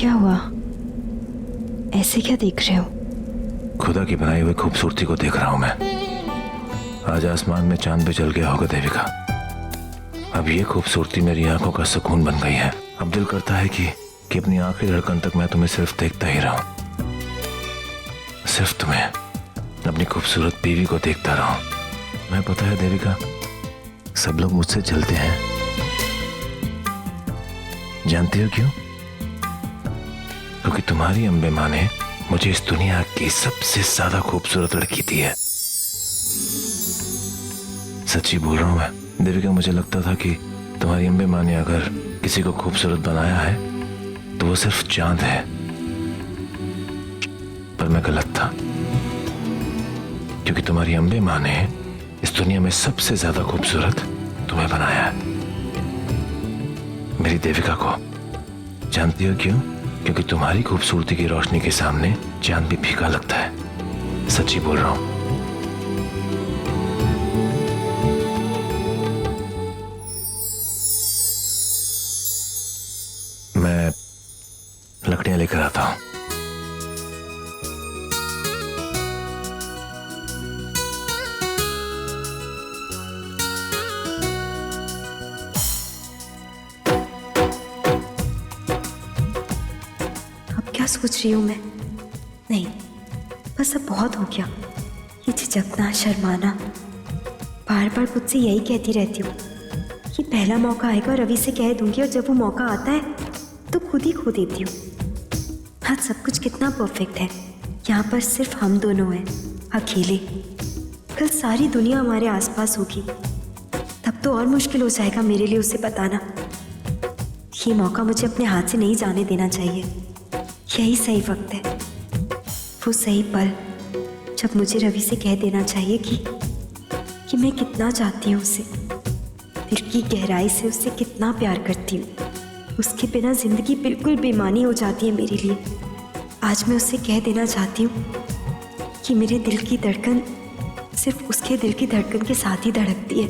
क्या हुआ? ऐसे क्या देख रहे हो? खुदा की बनाई हुई खूबसूरती को देख रहा हूं मैं। आज आसमान में चांद भी जल गया होगा देविका। अब ये खूबसूरती मेरी आंखों का सुकून बन गई है। अब दिल करता है कि अपनी आखिरी धड़कन तक मैं तुम्हें सिर्फ देखता ही रहूं, सिर्फ तुम्हें, अपनी खूबसूरत बीवी को देखता रहूं। मैं पता है देविका, सब लोग मुझसे जलते हैं। जानती हो क्यों? क्योंकि तुम्हारी अम्बे माँ ने मुझे इस दुनिया की सबसे ज्यादा खूबसूरत लड़की दी है। सच्ची बोल रहा हूं मैं देविका। मुझे लगता था कि तुम्हारी अम्बे माँ ने अगर किसी को खूबसूरत बनाया है तो वो सिर्फ चांद है, पर मैं गलत था। क्योंकि तुम्हारी अम्बे माँ ने इस दुनिया में सबसे ज्यादा खूबसूरत तुम्हें बनाया है, मेरी देविका को। जानती हो क्यों? क्योंकि तुम्हारी खूबसूरती की रोशनी के सामने चांद भी फीका लगता है। सच्ची बोल रहा हूं। मैं लकड़ियां लेकर आता हूं। क्या सोच रही हूँ मैं? नहीं, बस अब बहुत हो गया। ये झिझकना, शर्माना, बार बार खुद से यही कहती रहती हूँ कि पहला मौका आएगा और रवि से कह दूंगी, और जब वो मौका आता है तो खुद ही खो देती हूँ। आज सब कुछ कितना परफेक्ट है। यहाँ पर सिर्फ हम दोनों हैं, अकेले। कल सारी दुनिया हमारे आसपास होगी, तब तो और मुश्किल हो जाएगा मेरे लिए उसे बताना। ये मौका मुझे अपने हाथ से नहीं जाने देना चाहिए। यही सही वक्त है, वो सही पल जब मुझे रवि से कह देना चाहिए कि मैं कितना चाहती हूँ उसे, दिल की गहराई से उससे कितना प्यार करती हूँ। उसके बिना जिंदगी बिल्कुल बेमानी हो जाती है मेरे लिए। आज मैं उससे कह देना चाहती हूँ कि मेरे दिल की धड़कन सिर्फ उसके दिल की धड़कन के साथ ही धड़कती है।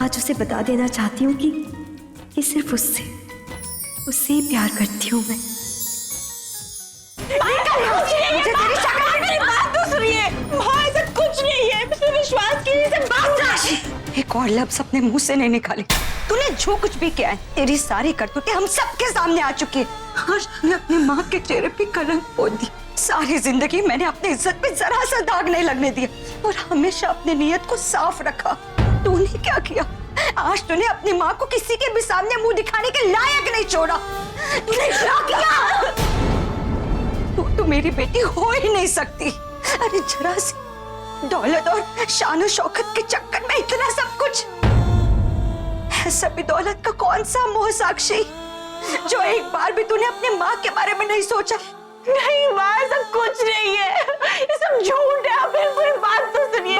आज उसे बता देना चाहती हूँ कि सिर्फ उससे ही प्यार करती हूँ मैं। मुझे तेरी शक्ल मेरी बात तो सुनिए। माँ, ऐसा कुछ नहीं है, मुझे विश्वास कीजिए। से बात एक और लफ्ज अपने मुंह से नहीं निकाले। तूने जो कुछ भी किया है, तेरी सारी करतूतें हम सबके सामने आ चुकी है। आज तूने अपनी माँ के चेहरे पे कलंक पोत दी। सारी जिंदगी मैंने अपनी इज्जत पे जरा सा दाग नहीं लगने दिया और हमेशा अपनी नीयत को साफ रखा। तूने क्या किया? आज तूने अपनी माँ को किसी के भी सामने मुंह दिखाने के लायक नहीं छोड़ा। तूने क्या किया? तू मेरी बेटी हो ही नहीं सकती। अरे जरा सी दौलत और शान और शौकत के चक्कर में इतना सब कुछ। ऐसा भी दौलत का कौन सा मोह साक्षी जो एक बार भी तूने अपनी माँ के बारे में नहीं सोचा? नहीं माँ, ऐसा कुछ नहीं है, ये सब झूठ है। आप पूरी बात तो सुनिए।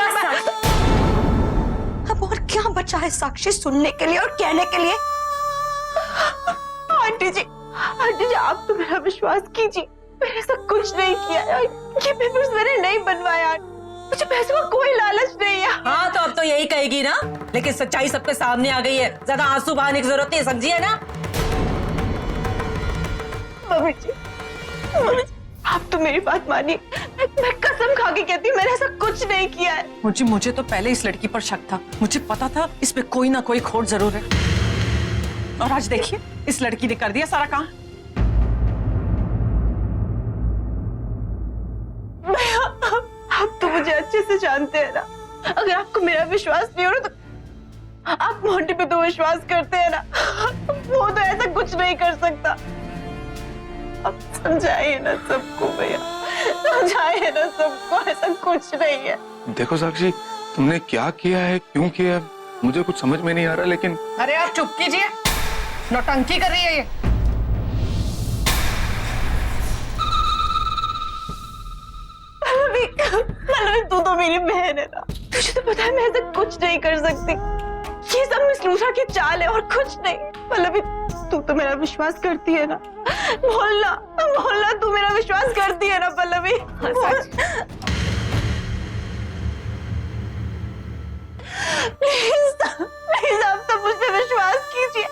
अब और क्या बचा है साक्षी सुनने के लिए और कहने के लिए? आंटी जी आप तो मेरा विश्वास कीजिए, मैंने ऐसा कुछ नहीं किया। ये पेपर्स मैंने नहीं बनवाया, मुझे पैसों का कोई लालच नहीं है। हाँ तो अब तो यही कहेगी ना, लेकिन सच्चाई सबके सामने आ गई है। ज्यादा आंसू बहाने की जरूरत नहीं, समझिए ना। मम्मी जी आप तो मेरी बात मानिए। मैं कसम खा के कहती हूँ मैंने ऐसा कुछ नहीं किया है। मुझे तो पहले इस लड़की पर शक था। मुझे पता था इस पे कोई ना कोई खोट जरूर है, और आज देखिए इस लड़की ने कर दिया सारा काम। आप तो मुझे अच्छे से जानते हैं ना। अगर आपको मेरा विश्वास नहीं हो रहा तो आप मोंटी पे तो विश्वास करते हैं ना। वो तो ऐसा कुछ नहीं कर सकता। अब समझाइए ना सबको भैया, समझाइए ना सबको, ऐसा कुछ नहीं है। देखो साक्षी, तुमने क्या किया है, क्यों किया है, मुझे कुछ समझ में नहीं आ रहा। लेकिन अरे आप चुप कीजिए, नौटंकी कर रही है ये। पल्लवी तू तो मेरी बहन है ना, तुझे तो पता है मैं ऐसा कुछ नहीं कर सकती। ये सब मिस लूसा की चाल है और कुछ नहीं। पल्लवी तू तो मेरा विश्वास करती है ना? बोलना तू मेरा विश्वास करती है ना पल्लवी? प्लीज आप तो मुझ पे विश्वास कीजिए,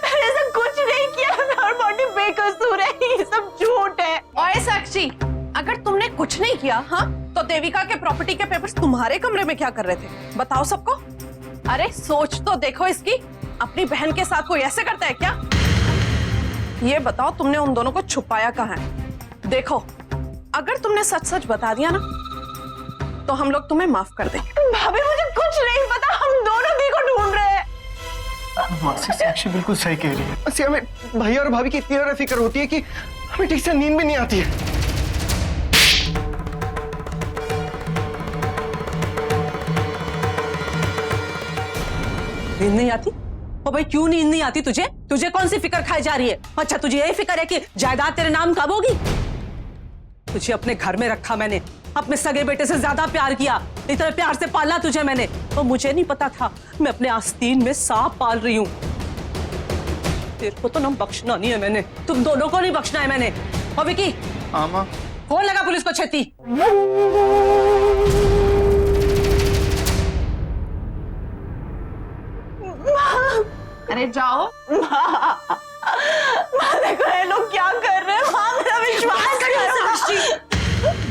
मैंने ऐसा कुछ नहीं किया। मैं और बॉडी बेकसूर है। सब झूठ है। ओए साक्षी, अगर तुमने कुछ नहीं किया हाँ तो देविका के प्रॉपर्टी के पेपर्स तुम्हारे कमरे में क्या कर रहे थे बताओ सबको। अरे सोच तो देखो इसकी, अपनी बहन के साथ कोई ऐसे करता है क्या? ये बताओ तुमने उन दोनों को छुपाया कहाँ है? देखो अगर तुमने सच सच बता दिया ना तो हम लोग तुम्हें माफ कर देंगे। भाभी मुझे कुछ नहीं पता, हम दोनों दी को ढूंढ रहे हैं। मासी साक्षी बिल्कुल सही कह रही है। वैसे हमें भैया और भाभी की इतनी ज्यादा फिक्र होती है कि हमें ठीक से नींद भी नहीं आती है। नींद नहीं आती? ओ भाई क्यों नींद नहीं आती तुझे? तुझे कौन सी फिक्र खाई जा रही है? अच्छा तुझे यही फिक्र है कि जायदाद तेरे नाम कब होगी? तुझे अपने घर में रखा मैंने, अपने सगे बेटे से ज्यादा प्यार किया, इतने प्यार से पाला तुझे मैंने, और मुझे नहीं पता था मैं अपने आस्तीन में सांप पाल रही हूँ। तेरे को तो ना बख्शना नहीं है मैंने, तुम दोनों को नहीं बख्शना है मैंने। और विकी आमा फोन लगा पुलिस को छेती। अरे जाओ। देखो ये लोग क्या कर रहे हैं। माँ मेरा विश्वास करो।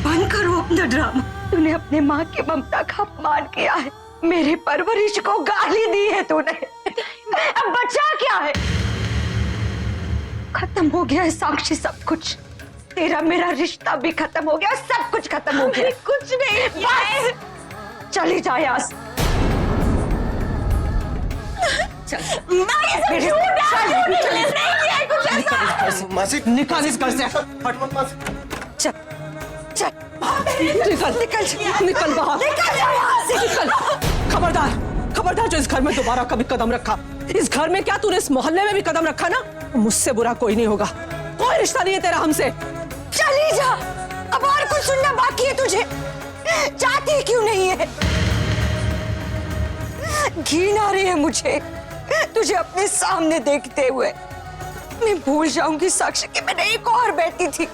बंद करो अपना ड्रामा। तूने अपने माँ की ममता का अपमान किया है, मेरे परवरिश को गाली दी है तूने। अब बचा क्या है? खत्म हो गया है साक्षी सब कुछ। तेरा मेरा रिश्ता भी खत्म हो गया, सब कुछ खत्म हो गया। कुछ नहीं बस चली जा यहाँ से। मासी निकाल इस घर से, चल चल निकल बाहर, निकल। खबरदार, खबरदार जो इस घर में दोबारा कभी कदम रखा, इस घर में क्या तूने इस मोहल्ले में भी कदम रखा ना, मुझसे बुरा कोई नहीं होगा। कोई रिश्ता नहीं है तेरा हमसे। चली जा, अब और कुछ सुनना बाकी है तुझे। चाहती क्यों नहीं है? घिन आ रही है मुझे तुझे अपने सामने देखते हुए। मैं भूल जाऊंगी साक्षी कि मैंने एक और बैठी थी।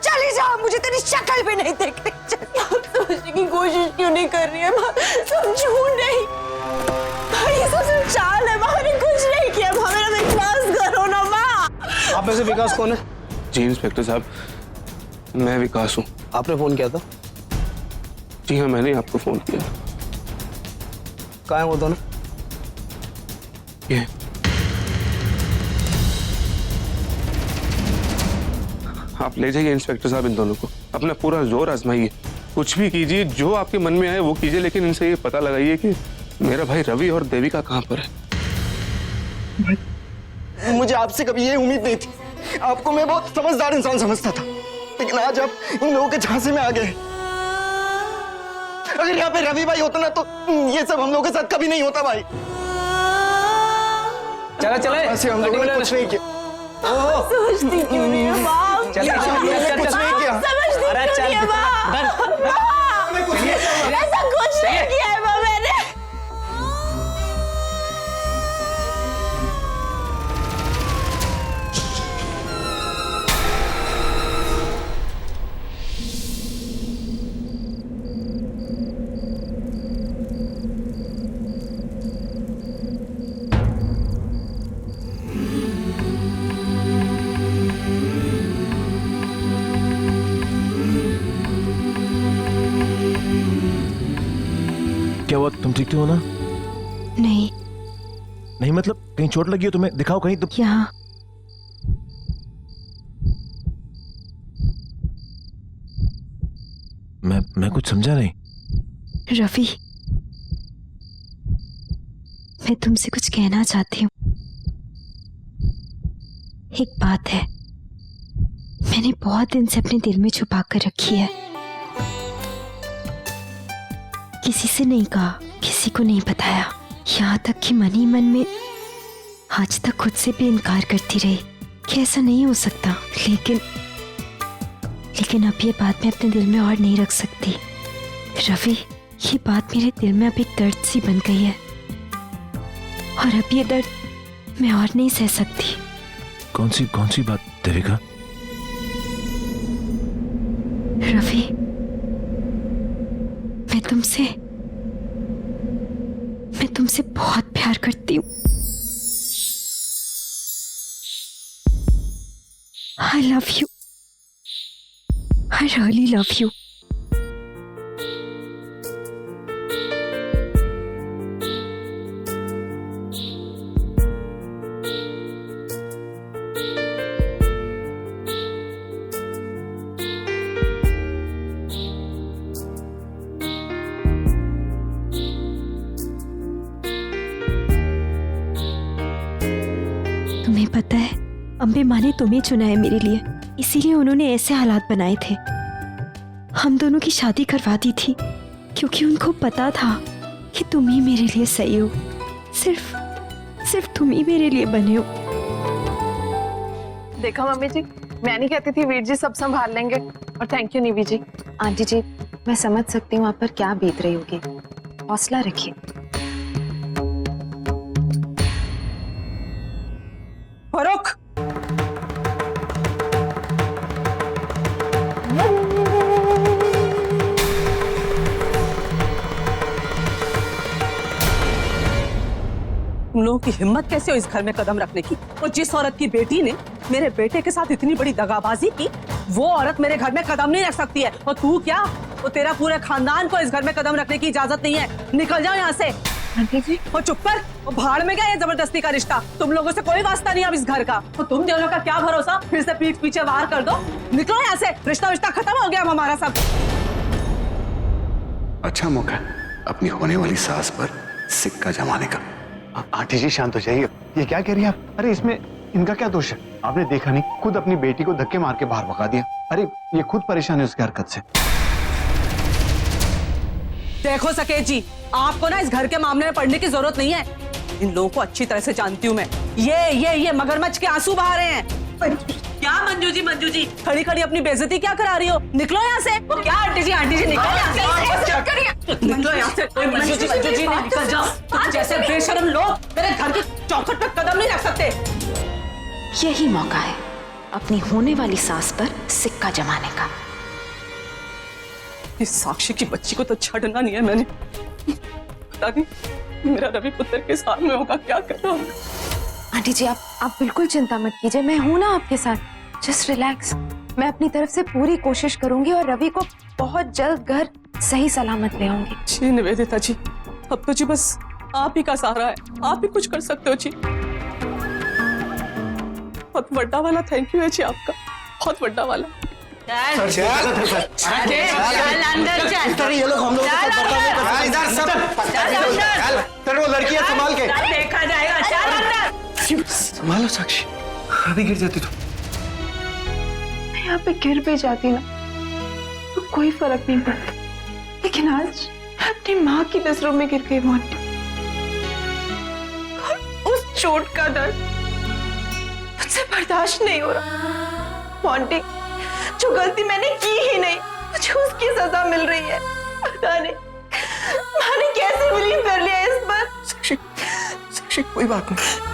चली जा, मुझे तेरी शक्ल भी नहीं देखनी। समझने की कोशिश क्यों नहीं कर रही है माँ? तुम झूठ नहीं, ये सब चाल है। मैंने कुछ नहीं किया माँ, मेरा विश्वास करो ना माँ। आप में से विकास कौन है? जी इंस्पेक्टर साहब, मैं विकास हूँ। आपने फोन किया था? जी हाँ, मैंने आपको फोन किया। कहाँ है वो दोनों? ये आप ले जाइए इंस्पेक्टर साहब इन दोनों को, अपना पूरा जोर आजमाइए, कुछ भी कीजिए, जो आपके मन में आए वो कीजिए, लेकिन इनसे ये पता लगाइए कि मेरा भाई रवि और देविका कहाँ पर है। मुझे आपसे कभी ये उम्मीद नहीं थी। आपको मैं बहुत समझदार इंसान समझता था, लेकिन आज आप इन लोगों के झांसे में आ गए। अगर यहाँ पे रवि भाई होता ना तो ये सब हम लोगों के साथ कभी नहीं होता भाई। चला चले ऐसे हम लोगों ने कुछ नहीं किया। समझती क्यों नहीं है माँ? कुछ नहीं किया। समझती अरे क्यों चल नहीं है माँ? ऐसा कुछ नहीं किया है माँ मैंने। क्या हुआ, तुम ठीक तो हो ना? नहीं, नहीं मतलब कहीं चोट लगी हो तुम्हें? दिखाओ कहीं तो। यहाँ मैं कुछ समझा नहीं। रवि, मैं तुमसे कुछ कहना चाहती हूँ। एक बात है, मैंने बहुत दिन से अपने दिल में छुपा कर रखी है। किसी से नहीं कहा, किसी को नहीं बताया, यहाँ तक कि मन ही मन में आज तक खुद से भी इनकार करती रही कि ऐसा नहीं हो सकता। लेकिन अब ये बात मैं अपने दिल में और नहीं रख सकती। रवि, ये बात मेरे दिल में अब एक दर्द सी बन गई है, और अब ये दर्द मैं और नहीं सह सकती। कौन सी बात देविका? रवि, मैं तुमसे बहुत प्यार करती हूँ। I love you. I really love you. तुम्हें पता है, अम्बे माँ ने तुम्हें चुना है मेरे लिए, इसीलिए उन्होंने ऐसे हालात बनाए थे। हम दोनों की शादी करवा दी थी क्योंकि उनको पता था कि तुम ही मेरे लिए सही हो। सिर्फ तुम ही मेरे लिए बने हो। देखा मम्मी जी, मैं नहीं कहती थी वीर जी सब संभाल लेंगे। और थैंक यू निवी जी। आंटी जी, मैं समझ सकती हूँ आप पर क्या बीत रही होगी, हौसला रखिए। फरुख, तुम लोगों की हिम्मत कैसे हो इस घर में कदम रखने की? और जिस औरत की बेटी ने मेरे बेटे के साथ इतनी बड़ी दगाबाजी की, वो औरत मेरे घर में कदम नहीं रख सकती है। और तू क्या, वो तेरा पूरे खानदान को इस घर में कदम रखने की इजाजत नहीं है। निकल जाओ यहाँ से। आंटी जी, और चुप कर, वो भाड़ में गया ये जबरदस्ती का रिश्ता। तुम लोगों से कोई वास्ता नहीं अब इस घर का। तो तुम दोनों का क्या भरोसा, फिर से पीठ पीछे वार कर दो। निकलो यहाँ से, रिश्ता खत्म हो गया अब हमारा सब। अच्छा मौका है अपनी होने वाली सास पर सिक्का जमाने का। आंटी जी शांत हो जाइए, ये क्या कह रही हैं आप? अरे इसमें इनका क्या दोष है? आपने देखा नहीं, खुद अपनी बेटी को धक्के मार के बाहर भगा दिया। अरे ये खुद परेशान है उसकी हरकत से। देखो सकेत जी, आपको ना इस घर के मामले में पढ़ने की जरूरत नहीं है। इन लोगों को अच्छी तरह से जानती हूँ मैं। ये मगरमच्छ के आंसू बहा रहे हैं। क्या मंजू जी, खड़ी खड़ी अपनी बेइज्जती क्या करा रही हो? निकलो यहाँ से। वो क्या आंटी जी निकलो यहाँ से। निकलो यहाँ से। मंजू जी नहीं, निकल जाओ। तुम जैसे बेशरम लोग मेरे घर की चौखट पे कदम नहीं रख सकते। यही मौका है अपनी होने वाली सास पर सिक्का जमाने का। इस साक्षी की बच्ची को तो छड़ना नहीं है मैंने। पता नहीं मेरा रवि पुत्र के सामने होगा क्या कर रहा हूँ। आंटी जी, आप बिल्कुल चिंता मत कीजिए, मैं हूं ना आपके साथ। Just relax. मैं अपनी तरफ से पूरी कोशिश करूंगी और रवि को बहुत जल्द घर सही सलामत ले आऊंगी। जी निवेदिता जी, अब तो जी बस आप ही का सहारा है। आप ही कुछ कर सकते हो जी। बहुत बड़ा वाला थैंक यू है जी आपका, बहुत बड़ा वाला। ये लोग हम लोग वो लड़कियां संभाल के देखा जाएगा। चल अंदर। संभालो साक्षी, अभी गिर जाती तो। मैं यहाँ पे गिर भी जाती ना तो कोई फर्क नहीं पड़ता, लेकिन आज मैं अपनी माँ की नजरों में गिर गई मोंटी। उस चोट का दर्द मुझसे बर्दाश्त नहीं हो रहा। मोंटी, जो गलती मैंने की ही नहीं, मुझे उसकी सजा मिल रही है। पता नहीं माँ ने कैसे बिलीव कर लिया इस पर। साक्षी कोई बात नहीं,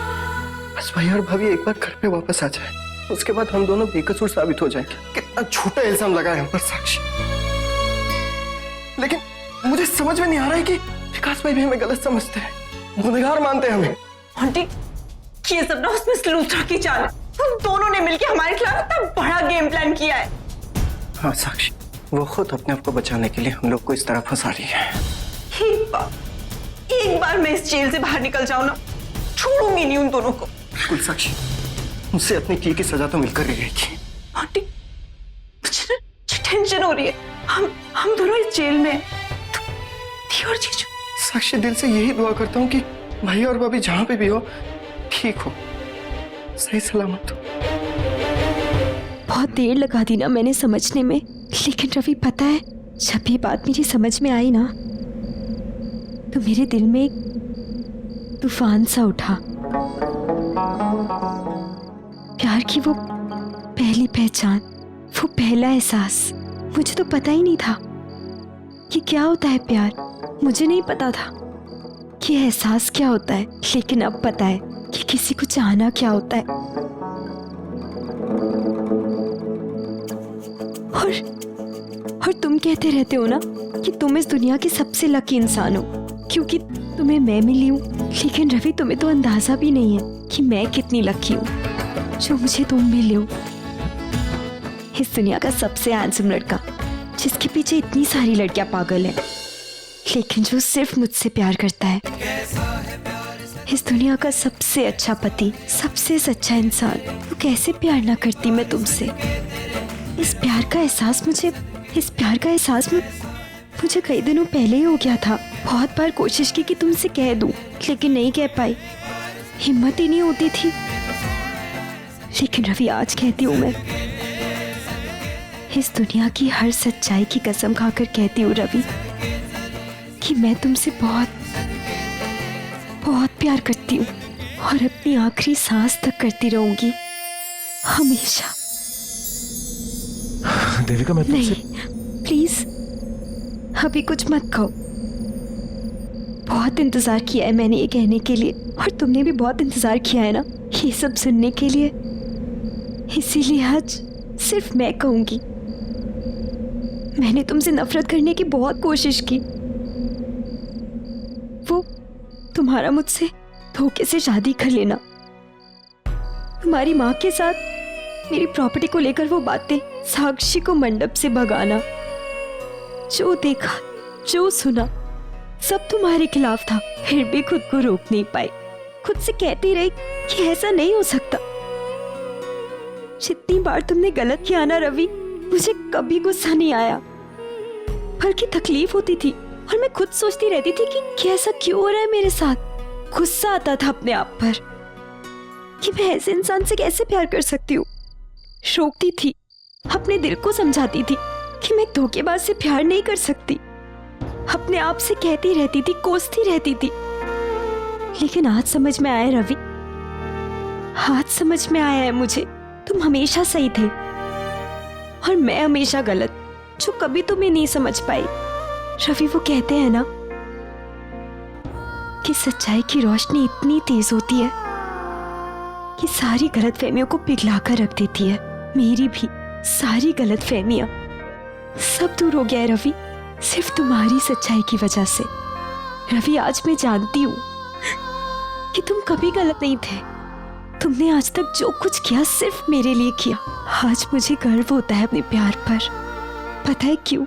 बस भाई और भाभी एक बार घर पे वापस आ जाए, उसके बाद हम दोनों बेकसूर साबित हो जाएंगे। कितना छोटा इल्जाम लगा है हम पर साक्षी। लेकिन मुझे समझ में नहीं आ रहा है कि विकास भाई भी हमें गलत समझते हैं, गुनहगार मानते हैं हमें। आंटी, ये सब ना उसमें लूथरा की चाल है। तुम दोनों ने मिलकर हमारे खिलाफ इतना बड़ा गेम प्लान किया है। हाँ साक्षी, वो खुद अपने आप को बचाने के लिए हम लोग को इस तरह फंसा रही है। एक बार मैं इस जेल से बाहर निकल जाऊं ना, छोड़ूंगी नहीं उन दोनों को। बिल्कुल साक्षी, मुझसे अपनी की सजा तो मिलकर ही रहेगी। आंटी, मुझे टेंशन हो रही है। हम दोनों इस जेल में हैं। दी और जीजू। साक्षी, दिल से यही दुआ करता हूँ कि भाई और भाभी जहां पे भी हो ठीक हो, सही सलामत हो। बहुत देर लगा दी ना मैंने समझने में, लेकिन रवि पता है, जब ये बात मेरी समझ में आई ना तो मेरे दिल में एक तूफान सा उठा। प्यार की वो पहली पहचान, वो पहला एहसास, मुझे तो पता ही नहीं था कि क्या होता है प्यार। मुझे नहीं पता था कि एहसास क्या होता है, लेकिन अब पता है कि किसी को चाहना क्या होता है। और तुम कहते रहते हो ना कि तुम इस दुनिया के सबसे लकी इंसान हो क्योंकि तुम्हें मैं मिली हूँ, लेकिन रवि तुम्हें तो अंदाजा भी नहीं है कि मैं कितनी लकी हूँ जो मुझे तुम मिले हो। इस दुनिया का सबसे हैंडसम लड़का, जिसके पीछे इतनी सारी लड़कियां पागल हैं, लेकिन जो सिर्फ मुझसे प्यार करता है। इस दुनिया का सबसे अच्छा पति, सबसे सच्चा इंसान। तो कैसे प्यार ना करती मैं तुमसे। इस प्यार का एहसास मुझे कई दिनों पहले ही हो गया था। बहुत बार कोशिश की कि तुमसे कह दूं, लेकिन नहीं कह पाई, हिम्मत ही नहीं होती थी। लेकिन रवि, आज कहती हूँ मैं, इस दुनिया की हर सच्चाई की कसम खाकर कहती हूँ रवि, कि मैं तुमसे बहुत बहुत प्यार करती हूँ और अपनी आखिरी सांस तक करती रहूंगी, हमेशा। देविका, मैं तुमसे नहीं, प्लीज अभी कुछ मत कहो। बहुत इंतजार किया है मैंने ये कहने के लिए, और तुमने भी बहुत इंतजार किया है ना ये सब सुनने के लिए। इसीलिए आज सिर्फ मैं कहूंगी, मैंने तुमसे नफरत करने की बहुत कोशिश की। वो तुम्हारा मुझसे धोखे से शादी कर लेना, तुम्हारी माँ के साथ मेरी प्रॉपर्टी को लेकर वो बातें, साक्षी को मंडप से भगाना, जो देखा जो सुना सब तुम्हारे खिलाफ था। फिर भी खुद को रोक नहीं पाई, खुद से कहती रही कि ऐसा नहीं हो सकता। जितनी बार तुमने गलत किया ना रवि, मुझे कभी गुस्सा नहीं आया, बल्कि तकलीफ होती थी। और मैं खुद सोचती रहती थी कि ऐसा क्यों हो रहा है मेरे साथ। गुस्सा आता था अपने आप पर कि मैं ऐसे इंसान से कैसे प्यार कर सकती हूँ। रोकती थी, अपने दिल को समझाती थी कि मैं धोखेबाज से प्यार नहीं कर सकती। अपने आप से कहती रहती थी, कोसती रहती थी। लेकिन आज समझ में आया रवि, आज समझ में आया है मुझे, तुम हमेशा सही थे और मैं हमेशा गलत, जो कभी तुम्हें नहीं समझ पाई। रवि, वो कहते हैं ना कि सच्चाई की रोशनी इतनी तेज होती है कि सारी गलतफहमियों को पिघला कर रख देती है। मेरी भी सारी गलतफहमियां सब दूर हो गया है रवि, सिर्फ तुम्हारी सच्चाई की वजह से। रवि, आज मैं जानती हूँ कि तुम कभी गलत नहीं थे। तुमने आज तक जो कुछ किया सिर्फ मेरे लिए किया। आज मुझे गर्व होता है अपने प्यार पर। पता है क्यों?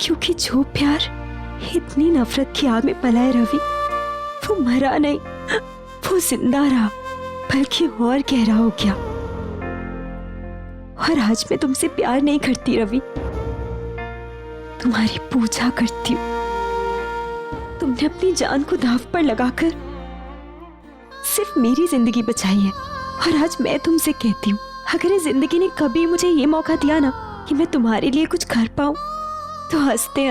क्योंकि जो प्यार इतनी नफरत की आग में पला है रवि, वो मरा नहीं, वो जिंदा रहा, बल्कि और गहरा हो गया। और आज मैं तुमसे प्यार नहीं करती रवि, तुम्हारी पूजा करती हूँ। तुमने अपनी जान को दांव पर लगाकर सिर्फ मेरी जिंदगी बचाई है। और आज मैं तुमसे कहती हूँ, अगर इस जिंदगी ने कभी मुझे ये मौका दिया ना कि मैं तुम्हारे लिए कुछ कर पाऊं, तो हंसते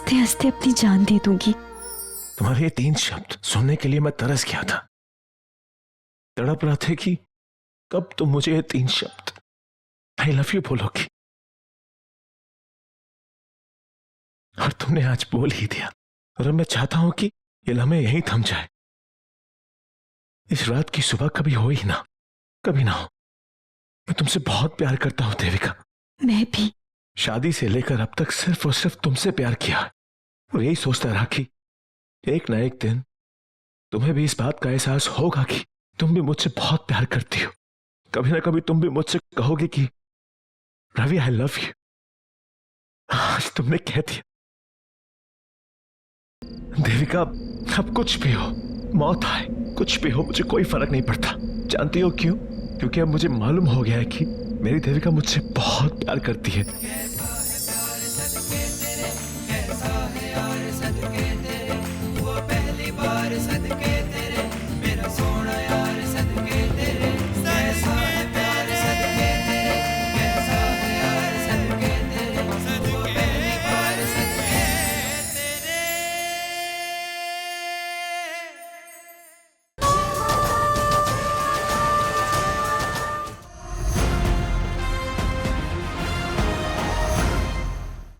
हंसते अपनी जान दे दूंगी। तुम्हारे ये 3 शब्द सुनने के लिए मैं तरस गया था, तड़प रहा था कि कब तुम मुझे ये 3 शब्द आई लव यू बोलोगी। और तुमने आज बोल ही दिया। और मैं चाहता हूं कि ये लम्हे यहीं थम जाए, इस रात की सुबह कभी हो ही ना, कभी ना हो। मैं तुमसे बहुत प्यार करता हूं देविका। मैं भी। शादी से लेकर अब तक सिर्फ और सिर्फ तुमसे प्यार किया है, और यही सोचता रहा कि एक ना एक दिन तुम्हें भी इस बात का एहसास होगा कि तुम भी मुझसे बहुत प्यार करती हो। कभी ना कभी तुम भी मुझसे कहोगे कि रवि आई लव यू। आज तुमने कह दिया। देविका, अब कुछ भी हो, मौत आए, कुछ भी हो, मुझे कोई फर्क नहीं पड़ता। जानती हो क्यों? क्योंकि अब मुझे मालूम हो गया है कि मेरी देविका मुझसे बहुत प्यार करती है।